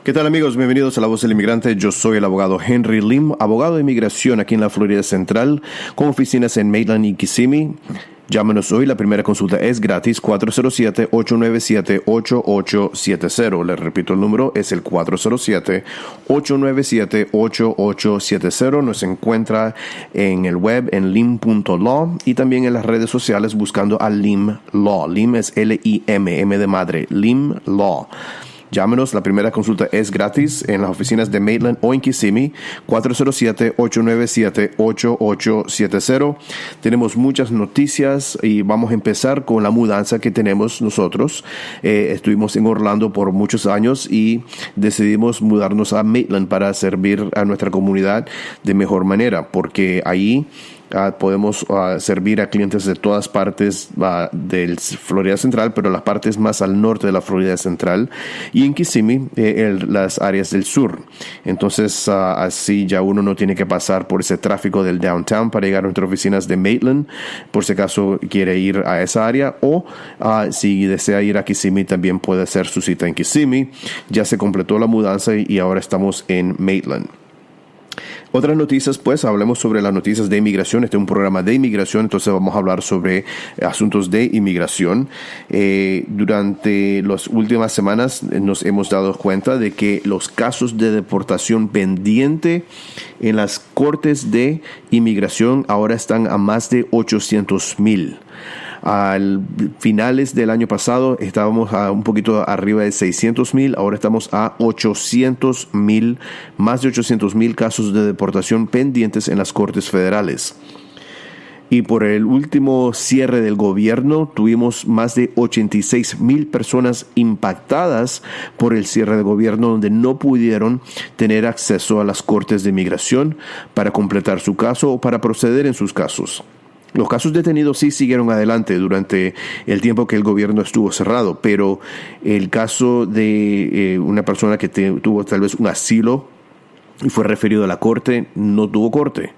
¿Qué tal, amigos? Bienvenidos a La Voz del Inmigrante. Yo soy el abogado Henry Lim, abogado de inmigración aquí en la Florida Central, con oficinas en Maitland y Kissimmee. Llámenos hoy, la primera consulta es gratis, 407-897-8870. Les repito, el número es el 407-897-8870. Nos encuentra en el web en lim.law y también en las redes sociales buscando a Lim Law. Lim es L-I-M, M de madre, Lim Law. Llámenos, la primera consulta es gratis en las oficinas de Maitland o en Kissimmee, 407-897-8870. Tenemos muchas noticias y vamos a empezar con la mudanza que tenemos nosotros. Estuvimos en Orlando por muchos años y decidimos mudarnos a Maitland para servir a nuestra comunidad de mejor manera, porque ahí podemos servir a clientes de todas partes de Florida Central, pero las partes más al norte de la Florida Central, y en Kissimmee las áreas del sur. Entonces así ya uno no tiene que pasar por ese tráfico del downtown para llegar a nuestras oficinas de Maitland, por si acaso quiere ir a esa área, o si desea ir a Kissimmee también puede hacer su cita en Kissimmee. Ya se completó la mudanza y ahora estamos en Maitland. Otras noticias, pues hablemos sobre las noticias de inmigración. Este es un programa de inmigración, entonces vamos a hablar sobre asuntos de inmigración. Durante las últimas semanas nos hemos dado cuenta de que los casos de deportación pendiente en las cortes de inmigración ahora están a más de 800,000. Al finales del año pasado estábamos a un poquito arriba de 600,000, ahora estamos a 800,000, más de 800,000 casos de deportación pendientes en las cortes federales. Y por el último cierre del gobierno tuvimos más de 86,000 personas impactadas por el cierre del gobierno, donde no pudieron tener acceso a las cortes de inmigración para completar su caso o para proceder en sus casos. Los casos detenidos sí siguieron adelante durante el tiempo que el gobierno estuvo cerrado, pero el caso de una persona que tuvo tal vez un asilo y fue referido a la corte, no tuvo corte,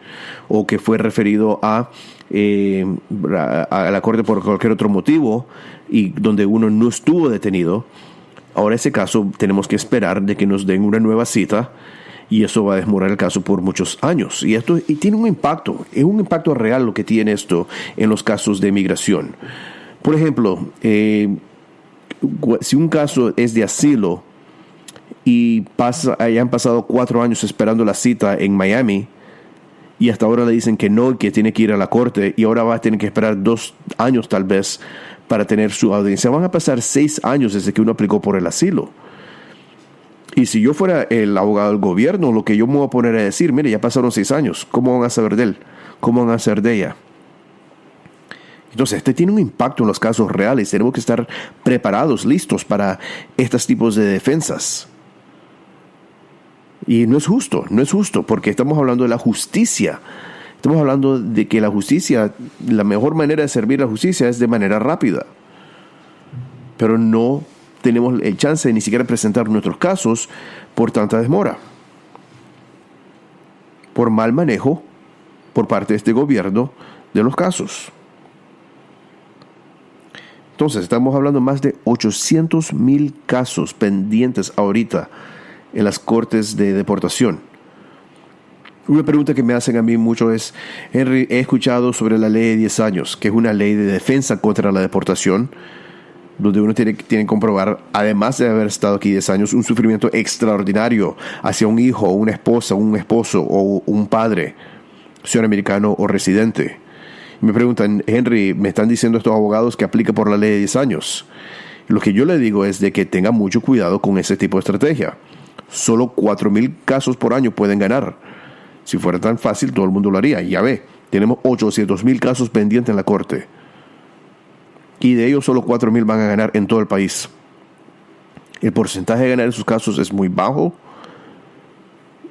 o que fue referido a la corte por cualquier otro motivo y donde uno no estuvo detenido. Ahora ese caso tenemos que esperar de que nos den una nueva cita, y eso va a demorar el caso por muchos años. Y esto tiene un impacto, es un impacto real lo que tiene esto en los casos de inmigración. Por ejemplo, si un caso es de asilo y hayan pasado 4 años esperando la cita en Miami, y hasta ahora le dicen que no, que tiene que ir a la corte, y ahora va a tener que esperar 2 años tal vez para tener su audiencia. Van a pasar 6 años desde que uno aplicó por el asilo. Y si yo fuera el abogado del gobierno, lo que yo me voy a poner a decir, mire, ya pasaron 6 años, ¿cómo van a saber de él? ¿Cómo van a saber de ella? Entonces, este tiene un impacto en los casos reales. Tenemos que estar preparados, listos para estos tipos de defensas. Y no es justo, porque estamos hablando de la justicia. Estamos hablando de que la justicia, la mejor manera de servir la justicia es de manera rápida. Pero no tenemos el chance de ni siquiera presentar nuestros casos por tanta demora, por mal manejo por parte de este gobierno de los casos. Entonces estamos hablando de más de 800,000 casos pendientes ahorita en las cortes de deportación. Una pregunta que me hacen a mí mucho es: Henry, he escuchado sobre la ley de 10 años, que es una ley de defensa contra la deportación, donde uno tiene que comprobar, además de haber estado aquí 10 años, un sufrimiento extraordinario hacia un hijo, una esposa, un esposo o un padre, ciudadano americano o residente. Y me preguntan: Henry, me están diciendo estos abogados que aplique por la ley de 10 años. Lo que yo le digo es de que tenga mucho cuidado con ese tipo de estrategia. Solo 4,000 casos por año pueden ganar. Si fuera tan fácil, todo el mundo lo haría. Ya ve, tenemos 800,000 casos pendientes en la corte. Y de ellos solo 4,000 van a ganar en todo el país. El porcentaje de ganar en sus casos es muy bajo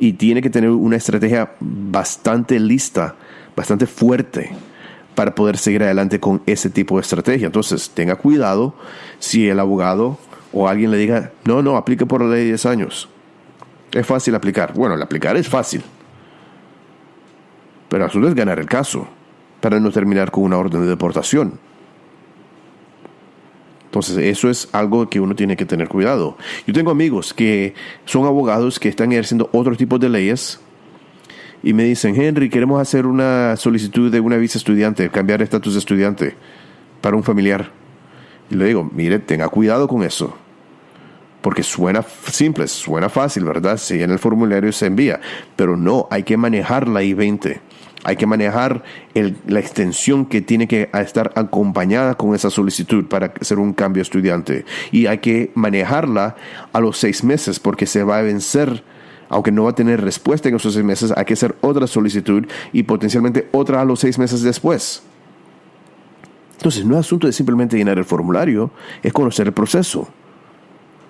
y tiene que tener una estrategia bastante lista, bastante fuerte para poder seguir adelante con ese tipo de estrategia. Entonces, tenga cuidado si el abogado o alguien le diga: no, aplique por la ley de 10 años. Es fácil aplicar. Bueno, el aplicar es fácil, pero el asunto es ganar el caso para no terminar con una orden de deportación. Entonces, eso es algo que uno tiene que tener cuidado. Yo tengo amigos que son abogados que están ejerciendo otro tipo de leyes y me dicen, Henry, queremos hacer una solicitud de una visa estudiante, cambiar estatus de estudiante para un familiar. Y le digo, mire, tenga cuidado con eso. Porque suena simple, suena fácil, ¿verdad? Si en el formulario se envía. Pero no, hay que manejar la I-20. Hay que manejar la extensión que tiene que estar acompañada con esa solicitud para hacer un cambio estudiante. Y hay que manejarla a los 6 meses porque se va a vencer. Aunque no va a tener respuesta en esos 6 meses, hay que hacer otra solicitud y potencialmente otra a los 6 meses después. Entonces, no es asunto de simplemente llenar el formulario, es conocer el proceso.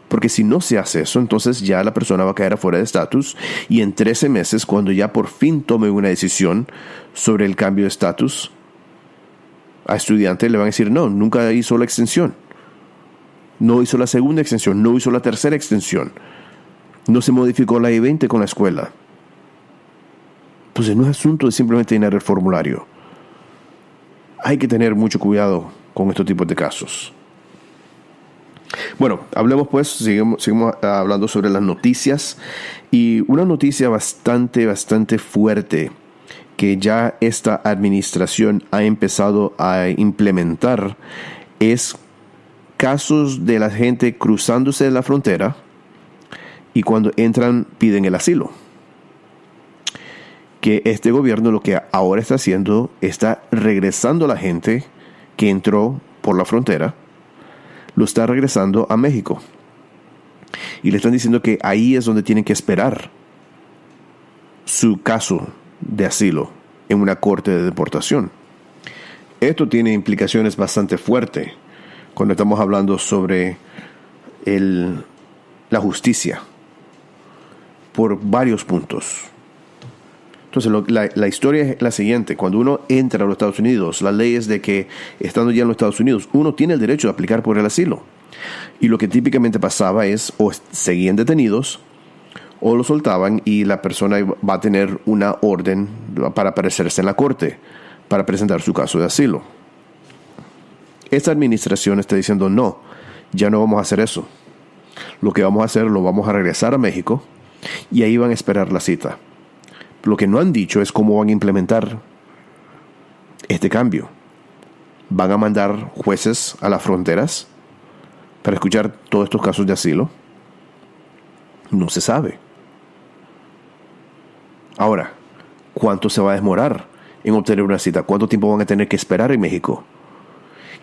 Porque si no se hace eso, entonces ya la persona va a caer afuera de estatus y en 13 meses, cuando ya por fin tome una decisión sobre el cambio de estatus, a estudiante le van a decir, no, nunca hizo la extensión. No hizo la segunda extensión, no hizo la tercera extensión. No se modificó la I-20 con la escuela. Entonces no es asunto de simplemente llenar el formulario. Hay que tener mucho cuidado con estos tipos de casos. Bueno, hablemos pues, seguimos hablando sobre las noticias. Y una noticia bastante fuerte que ya esta administración ha empezado a implementar es casos de la gente cruzándose de la frontera y cuando entran piden el asilo. Que este gobierno lo que ahora está haciendo está regresando a la gente que entró por la frontera, lo está regresando a México. Y le están diciendo que ahí es donde tienen que esperar su caso de asilo en una corte de deportación. Esto tiene implicaciones bastante fuertes cuando estamos hablando sobre la justicia por varios puntos. Entonces, la historia es la siguiente. Cuando uno entra a los Estados Unidos, la ley es de que, estando ya en los Estados Unidos, uno tiene el derecho de aplicar por el asilo. Y lo que típicamente pasaba es, o seguían detenidos, o lo soltaban y la persona va a tener una orden para aparecerse en la corte, para presentar su caso de asilo. Esta administración está diciendo, no, ya no vamos a hacer eso. Lo que vamos a hacer, lo vamos a regresar a México y ahí van a esperar la cita. Lo que no han dicho es cómo van a implementar este cambio. ¿Van a mandar jueces a las fronteras para escuchar todos estos casos de asilo? No se sabe. Ahora, ¿cuánto se va a demorar en obtener una cita? ¿Cuánto tiempo van a tener que esperar en México?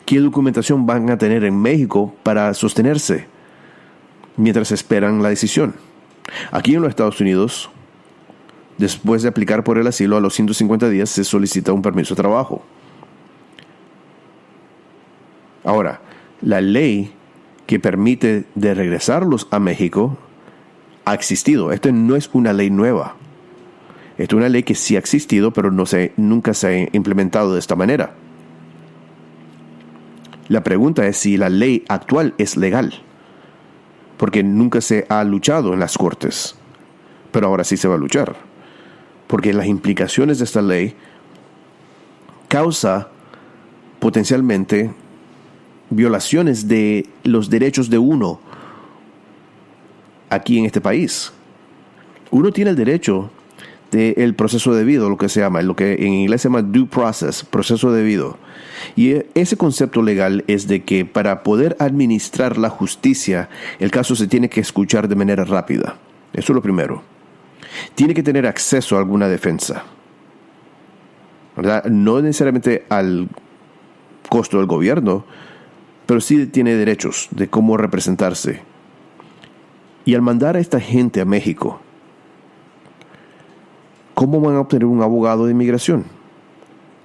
¿Qué documentación van a tener en México para sostenerse mientras esperan la decisión? Aquí en los Estados Unidos, después de aplicar por el asilo, a los 150 días se solicita un permiso de trabajo. Ahora, la ley que permite de regresarlos a México ha existido. Esto no es una ley nueva. Esto es una ley que sí ha existido, pero nunca se ha implementado de esta manera. La pregunta es si la ley actual es legal, porque nunca se ha luchado en las cortes, pero ahora sí se va a luchar. Porque las implicaciones de esta ley causa potencialmente violaciones de los derechos de uno aquí en este país. Uno tiene el derecho del proceso debido, lo que se llama, lo que en inglés se llama due process, proceso debido. Y ese concepto legal es de que para poder administrar la justicia, el caso se tiene que escuchar de manera rápida. Eso es lo primero. Tiene que tener acceso a alguna defensa, ¿verdad? No necesariamente al costo del gobierno, pero sí tiene derechos de cómo representarse. Y al mandar a esta gente a México, ¿cómo van a obtener un abogado de inmigración?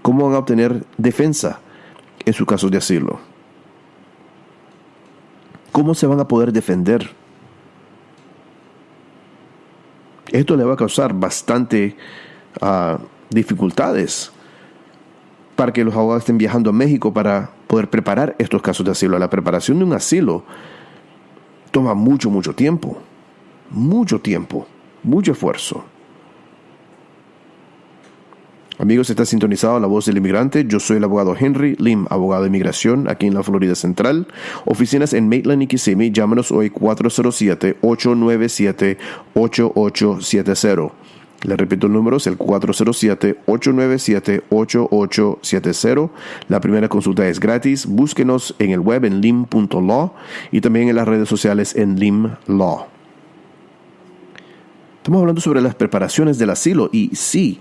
¿Cómo van a obtener defensa en sus casos de asilo? ¿Cómo se van a poder defender? Esto le va a causar bastante dificultades para que los abogados estén viajando a México para poder preparar estos casos de asilo. La preparación de un asilo toma mucho tiempo, mucho esfuerzo. Amigos, está sintonizado a La Voz del Inmigrante. Yo soy el abogado Henry Lim, abogado de inmigración aquí en la Florida Central. Oficinas en Maitland y Kissimmee. Llámenos hoy 407-897-8870. Le repito el número, es el 407-897-8870. La primera consulta es gratis. Búsquenos en el web en lim.law y también en las redes sociales en Lim Law. Estamos hablando sobre las preparaciones del asilo y sí,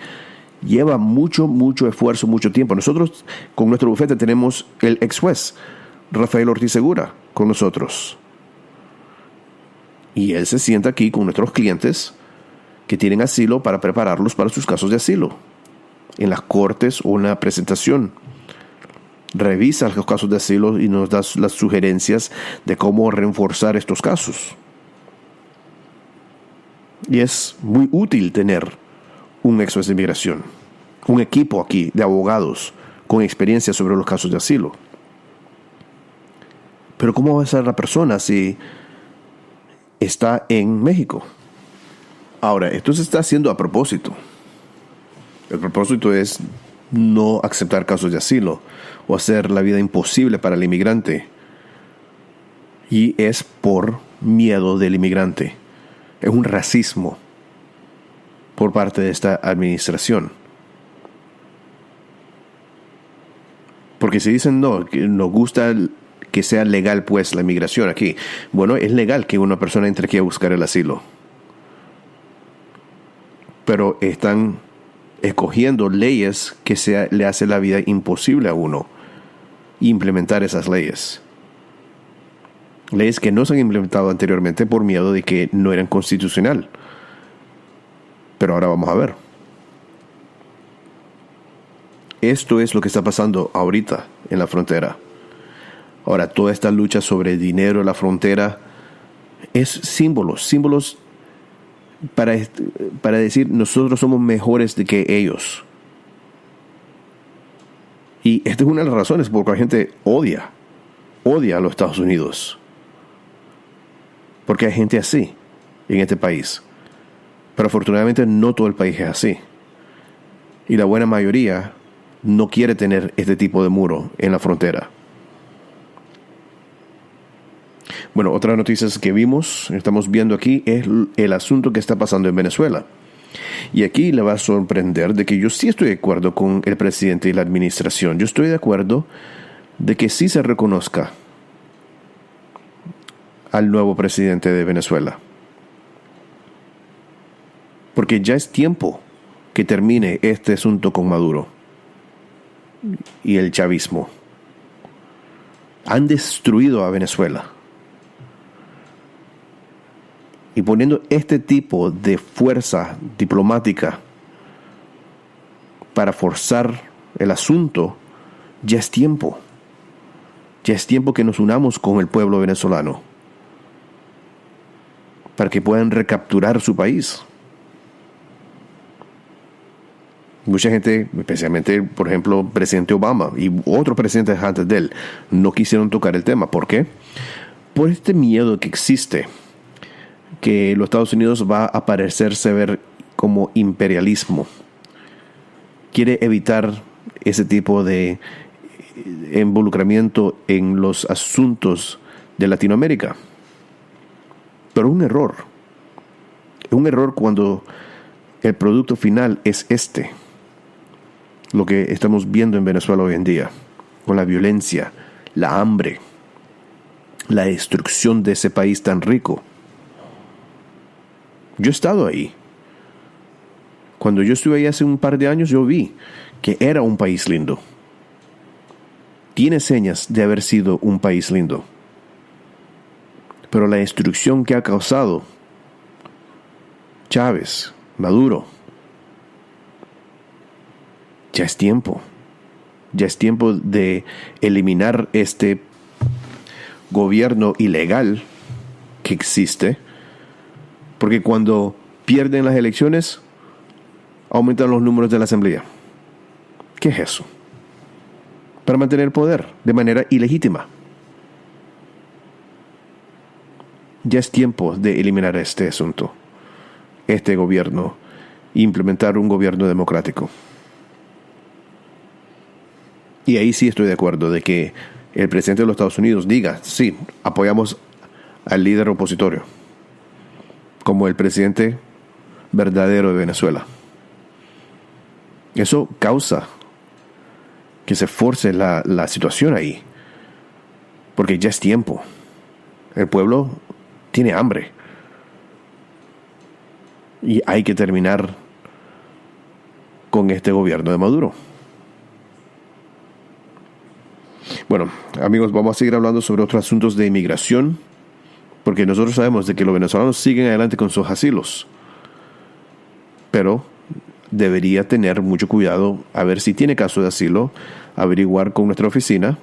lleva mucho esfuerzo, mucho tiempo. Nosotros con nuestro bufete tenemos el ex juez Rafael Ortiz Segura con nosotros. Y él se sienta aquí con nuestros clientes que tienen asilo para prepararlos para sus casos de asilo. En las cortes o en la presentación. Revisa los casos de asilo y nos da las sugerencias de cómo reforzar estos casos. Y es muy útil tener un ex juez de inmigración, un equipo aquí de abogados con experiencia sobre los casos de asilo. Pero ¿cómo va a ser la persona si está en México? Ahora, esto se está haciendo a propósito. El propósito es no aceptar casos de asilo o hacer la vida imposible para el inmigrante. Y es por miedo del inmigrante. Es un racismo por parte de esta administración. Porque si dicen no, que nos gusta que sea legal pues la inmigración aquí. Bueno, es legal que una persona entre aquí a buscar el asilo. Pero están escogiendo leyes que le hace la vida imposible a uno implementar esas leyes. Leyes que no se han implementado anteriormente por miedo de que no eran constitucional. Pero ahora vamos a ver. Esto es lo que está pasando ahorita en la frontera. Ahora, toda esta lucha sobre dinero en la frontera es símbolos para decir nosotros somos mejores que ellos. Y esta es una de las razones por las que la gente odia a los Estados Unidos. Porque hay gente así en este país. Pero afortunadamente no todo el país es así. Y la buena mayoría no quiere tener este tipo de muro en la frontera. Bueno, otra noticia que estamos viendo aquí, es el asunto que está pasando en Venezuela. Y aquí le va a sorprender de que yo sí estoy de acuerdo con el presidente y la administración. Yo estoy de acuerdo de que sí se reconozca al nuevo presidente de Venezuela. Porque ya es tiempo que termine este asunto con Maduro y el chavismo. Han destruido a Venezuela. Y poniendo este tipo de fuerza diplomática para forzar el asunto, ya es tiempo. Ya es tiempo que nos unamos con el pueblo venezolano para que puedan recapturar su país. Mucha gente, especialmente, por ejemplo, presidente Obama y otros presidentes antes de él, no quisieron tocar el tema. ¿Por qué? Por este miedo que existe, que los Estados Unidos va a parecerse ver como imperialismo. Quiere evitar ese tipo de involucramiento en los asuntos de Latinoamérica. Pero un error. Un error cuando el producto final es lo que estamos viendo en Venezuela hoy en día, con la violencia, la hambre, la destrucción de ese país tan rico. Yo he estado ahí. Cuando yo estuve ahí hace un par de años, yo vi que era un país lindo. Tiene señas de haber sido un país lindo. Pero la destrucción que ha causado Chávez, Maduro, ya es tiempo. Ya es tiempo de eliminar este gobierno ilegal que existe. Porque cuando pierden las elecciones, aumentan los números de la asamblea. ¿Qué es eso? Para mantener el poder de manera ilegítima. Ya es tiempo de eliminar este asunto, este gobierno, e implementar un gobierno democrático. Y ahí sí estoy de acuerdo de que el presidente de los Estados Unidos diga, sí, apoyamos al líder opositorio, como el presidente verdadero de Venezuela. Eso causa que se force la situación ahí, porque ya es tiempo. El pueblo tiene hambre y hay que terminar con este gobierno de Maduro. Bueno, amigos, vamos a seguir hablando sobre otros asuntos de inmigración, porque nosotros sabemos de que los venezolanos siguen adelante con sus asilos, pero debería tener mucho cuidado a ver si tiene caso de asilo, averiguar con nuestra oficina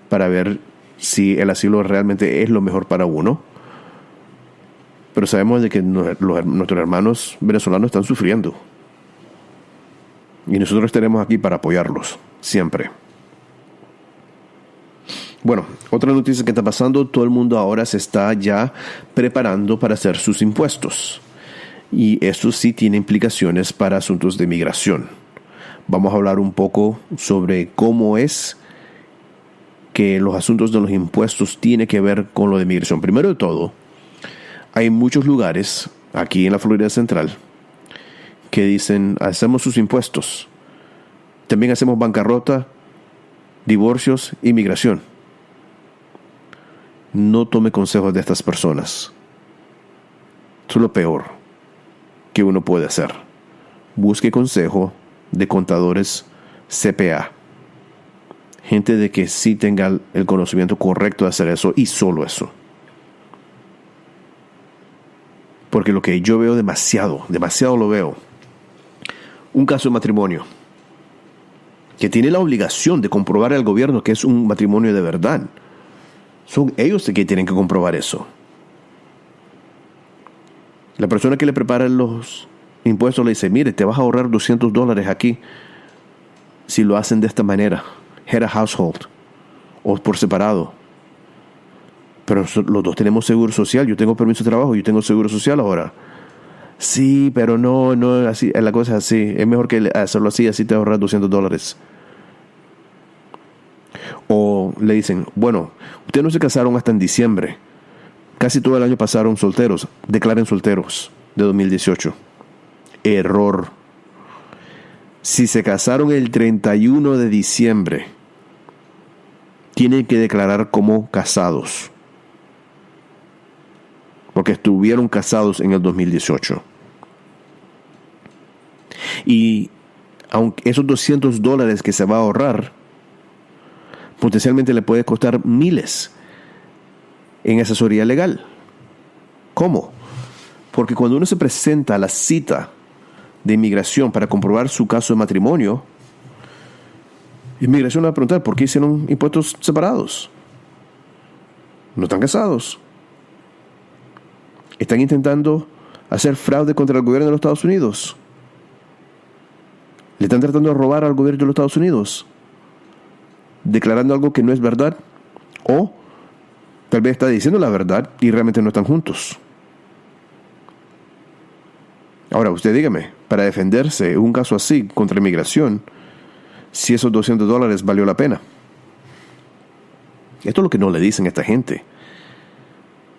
para ver si el asilo realmente es lo mejor para uno. Pero sabemos de que nuestros hermanos venezolanos están sufriendo. Y nosotros estaremos aquí para apoyarlos, siempre. Bueno, otra noticia que está pasando, todo el mundo ahora se está ya preparando para hacer sus impuestos. Y esto sí tiene implicaciones para asuntos de migración. Vamos a hablar un poco sobre cómo es que los asuntos de los impuestos tienen que ver con lo de migración. Primero de todo, hay muchos lugares aquí en la Florida Central que dicen, hacemos sus impuestos. También hacemos bancarrota, divorcios y migración. No tome consejos de estas personas. Eso es lo peor que uno puede hacer. Busque consejo de contadores CPA. Gente de que sí tenga el conocimiento correcto de hacer eso y solo eso. Porque lo que yo veo demasiado lo veo. Un caso de matrimonio que tiene la obligación de comprobar al gobierno que es un matrimonio de verdad. Son ellos que tienen que comprobar eso. La persona que le prepara los impuestos le dice, mire, te vas a ahorrar $200 aquí si lo hacen de esta manera, head of household o por separado. Pero los dos tenemos seguro social, yo tengo permiso de trabajo, yo tengo seguro social ahora. Sí, pero no, así, la cosa es así, es mejor que hacerlo así te ahorras $200. O le dicen, bueno, ustedes no se casaron hasta en diciembre, casi todo el año pasaron solteros, declaren solteros de 2018. Error. Si se casaron el 31 de diciembre, tienen que declarar como casados, porque estuvieron casados en el 2018. Y aunque esos $200 que se va a ahorrar, potencialmente le puede costar miles en asesoría legal. ¿Cómo? Porque cuando uno se presenta a la cita de inmigración para comprobar su caso de matrimonio, inmigración va a preguntar por qué hicieron impuestos separados. No están casados. Están intentando hacer fraude contra el gobierno de los Estados Unidos. Le están tratando de robar al gobierno de los Estados Unidos, declarando algo que no es verdad, o tal vez está diciendo la verdad y realmente no están juntos. Ahora, usted dígame, para defenderse un caso así contra inmigración, si esos $200 valió la pena. Esto es lo que no le dicen a esta gente.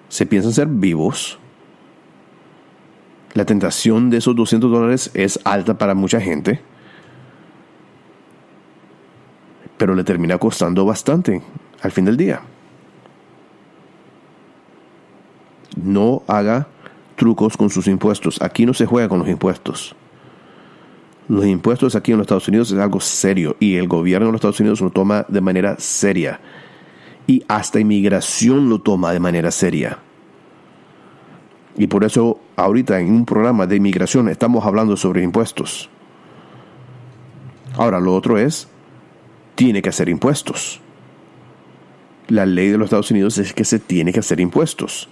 Se piensan ser vivos. La tentación de esos $200 es alta para mucha gente, pero le termina costando bastante al fin del día. No haga trucos con sus impuestos. Aquí no se juega con los impuestos. Los impuestos aquí en los Estados Unidos es algo serio y el gobierno de los Estados Unidos lo toma de manera seria. Y hasta inmigración lo toma de manera seria. Y por eso ahorita en un programa de inmigración estamos hablando sobre impuestos. Ahora, lo otro es, tiene que hacer impuestos. La ley de los Estados Unidos es que se tiene que hacer impuestos.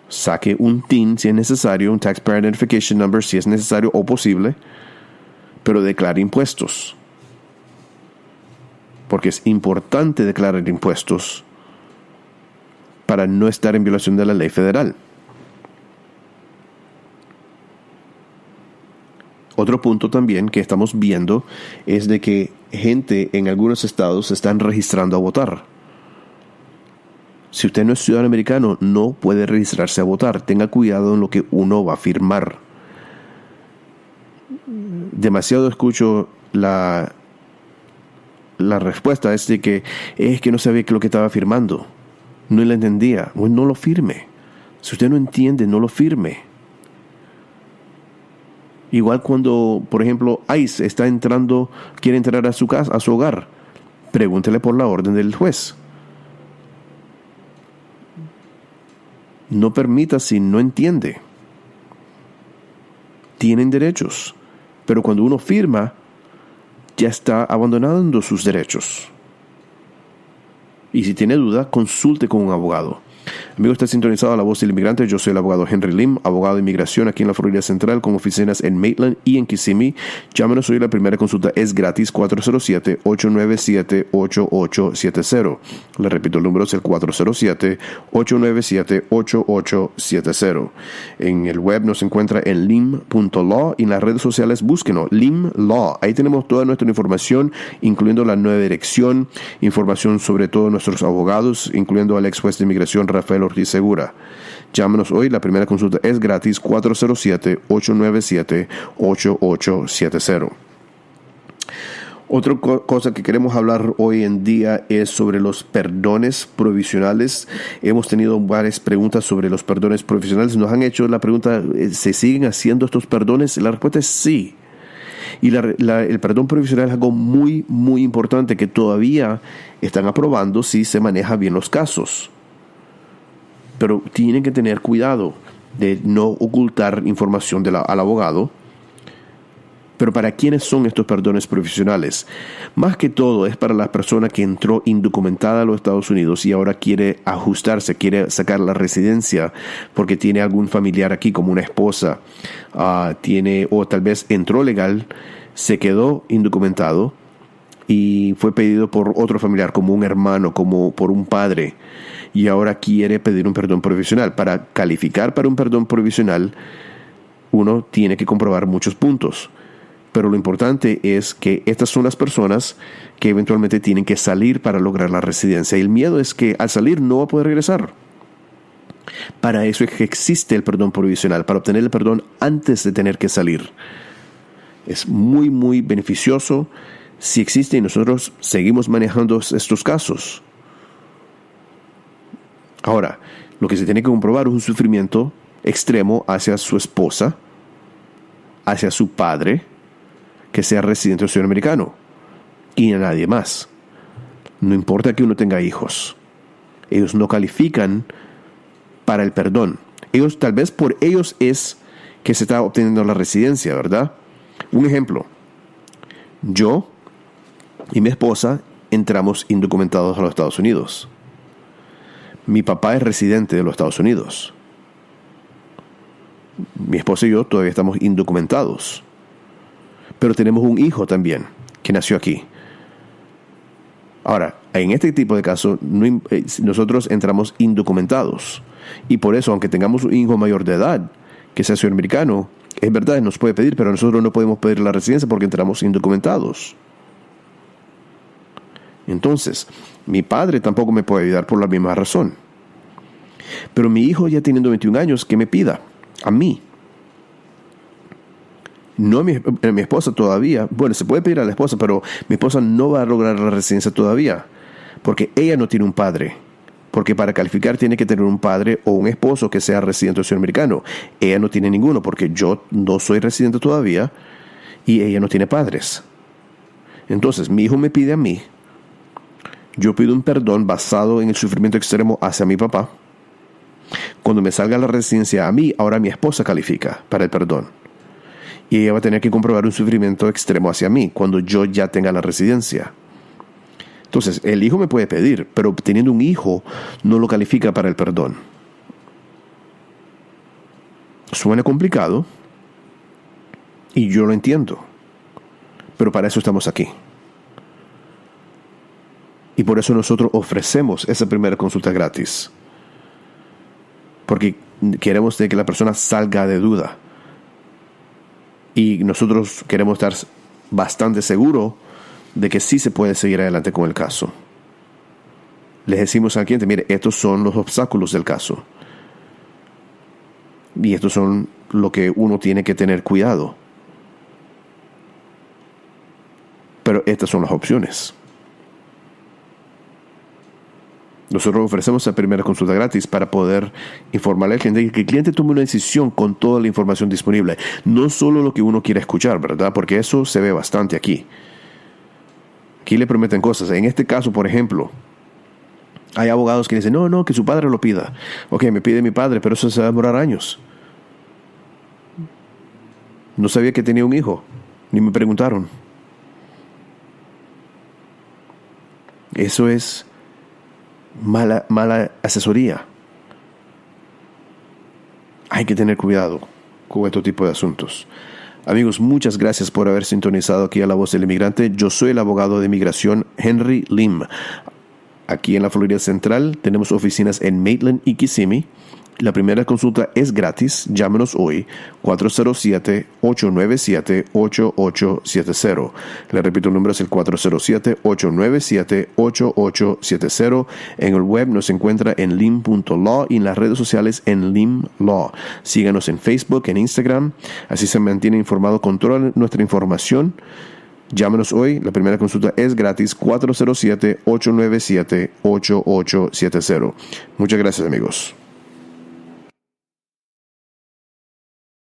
Saque un TIN si es necesario, un Taxpayer Identification Number si es necesario o posible, pero declare impuestos. Porque es importante declarar impuestos para no estar en violación de la ley federal. Otro punto también que estamos viendo es de que gente en algunos estados se están registrando a votar. Si usted no es ciudadano americano, no puede registrarse a votar. Tenga cuidado en lo que uno va a firmar. Demasiado escucho la respuesta es de que es que no sabía lo que estaba firmando. No la entendía. Pues no lo firme. Si usted no entiende, no lo firme. Igual cuando, por ejemplo, ICE quiere entrar a su casa, a su hogar, pregúntele por la orden del juez. No permita si no entiende. Tienen derechos, pero cuando uno firma, ya está abandonando sus derechos. Y si tiene duda, consulte con un abogado. Amigo, está sintonizado a La Voz del Inmigrante. Yo soy el abogado Henry Lim, abogado de inmigración aquí en la Florida Central, con oficinas en Maitland y en Kissimmee. Llámenos hoy, la primera consulta es gratis, 407-897-8870. Le repito, el número es el 407-897-8870. En el web nos encuentra en lim.law y en las redes sociales búsquenos, Lim Law. Ahí tenemos toda nuestra información, incluyendo la nueva dirección, información sobre todos nuestros abogados, incluyendo al ex juez de inmigración Rafael Ortiz Segura. Llámenos hoy, la primera consulta es gratis, 407-897-8870. Otra cosa que queremos hablar hoy en día es sobre los perdones provisionales. Hemos tenido varias preguntas sobre los perdones provisionales. Nos han hecho la pregunta, ¿se siguen haciendo estos perdones? La respuesta es sí. Y el perdón provisional es algo muy, muy importante que todavía están aprobando si se maneja bien los casos. Pero tienen que tener cuidado de no ocultar información al abogado. Pero ¿para quiénes son estos perdones provisionales? Más que todo es para la persona que entró indocumentada a los Estados Unidos y ahora quiere ajustarse, quiere sacar la residencia porque tiene algún familiar aquí, como una esposa, o tal vez entró legal, se quedó indocumentado y fue pedido por otro familiar, como un hermano, como por un padre, y ahora quiere pedir un perdón provisional. Para calificar para un perdón provisional, uno tiene que comprobar muchos puntos. Pero lo importante es que estas son las personas que eventualmente tienen que salir para lograr la residencia. Y el miedo es que al salir no va a poder regresar. Para eso es que existe el perdón provisional, para obtener el perdón antes de tener que salir. Es muy, muy beneficioso si existe y nosotros seguimos manejando estos casos. Ahora, lo que se tiene que comprobar es un sufrimiento extremo hacia su esposa, hacia su padre, que sea residente o ciudadano americano, y a nadie más. No importa que uno tenga hijos. Ellos no califican para el perdón. Tal vez por ellos es que se está obteniendo la residencia, ¿verdad? Un ejemplo. Yo y mi esposa entramos indocumentados a los Estados Unidos. Mi papá es residente de los Estados Unidos. Mi esposa y yo todavía estamos indocumentados. Pero tenemos un hijo también que nació aquí. Ahora, en este tipo de casos, nosotros entramos indocumentados. Y por eso, aunque tengamos un hijo mayor de edad, que sea ciudadano americano, es verdad, nos puede pedir, pero nosotros no podemos pedir la residencia porque entramos indocumentados. Entonces, mi padre tampoco me puede ayudar por la misma razón. Pero mi hijo, ya teniendo 21 años, que me pida a mí. No mi esposa todavía. Bueno, se puede pedir a la esposa, pero mi esposa no va a lograr la residencia todavía, porque ella no tiene un padre. Porque para calificar tiene que tener un padre o un esposo que sea residente o ciudadano americano. Ella no tiene ninguno, porque yo no soy residente todavía y ella no tiene padres. Entonces, mi hijo me pide a mí. Yo pido un perdón basado en el sufrimiento extremo hacia mi papá. Cuando me salga la residencia a mí, ahora mi esposa califica para el perdón. Y ella va a tener que comprobar un sufrimiento extremo hacia mí cuando yo ya tenga la residencia. Entonces, el hijo me puede pedir, pero teniendo un hijo no lo califica para el perdón. Suena complicado y yo lo entiendo, pero para eso estamos aquí. Y por eso nosotros ofrecemos esa primera consulta gratis. Porque queremos de que la persona salga de duda. Y nosotros queremos estar bastante seguros de que sí se puede seguir adelante con el caso. Les decimos al cliente, mire, estos son los obstáculos del caso. Y estos son lo que uno tiene que tener cuidado. Pero estas son las opciones. Nosotros ofrecemos la primera consulta gratis para poder informarle al cliente y que el cliente tome una decisión con toda la información disponible. No solo lo que uno quiere escuchar, ¿verdad? Porque eso se ve bastante aquí. Aquí le prometen cosas. En este caso, por ejemplo, hay abogados que dicen, no, que su padre lo pida. Ok, me pide mi padre, pero eso se va a demorar años. No sabía que tenía un hijo, ni me preguntaron. Eso es mala asesoría. Hay que tener cuidado con este tipo de asuntos. Amigos, muchas gracias por haber sintonizado aquí a La Voz del Inmigrante. Yo soy el abogado de inmigración Henry Lim. Aquí en la Florida Central tenemos oficinas en Maitland y Kissimmee. La primera consulta es gratis. Llámenos hoy, 407-897-8870. Le repito, el número es el 407-897-8870. En el web nos encuentra en lim.law y en las redes sociales en lim.law. Síganos en Facebook, en Instagram. Así se mantiene informado con toda nuestra información. Llámenos hoy. La primera consulta es gratis, 407-897-8870. Muchas gracias, amigos.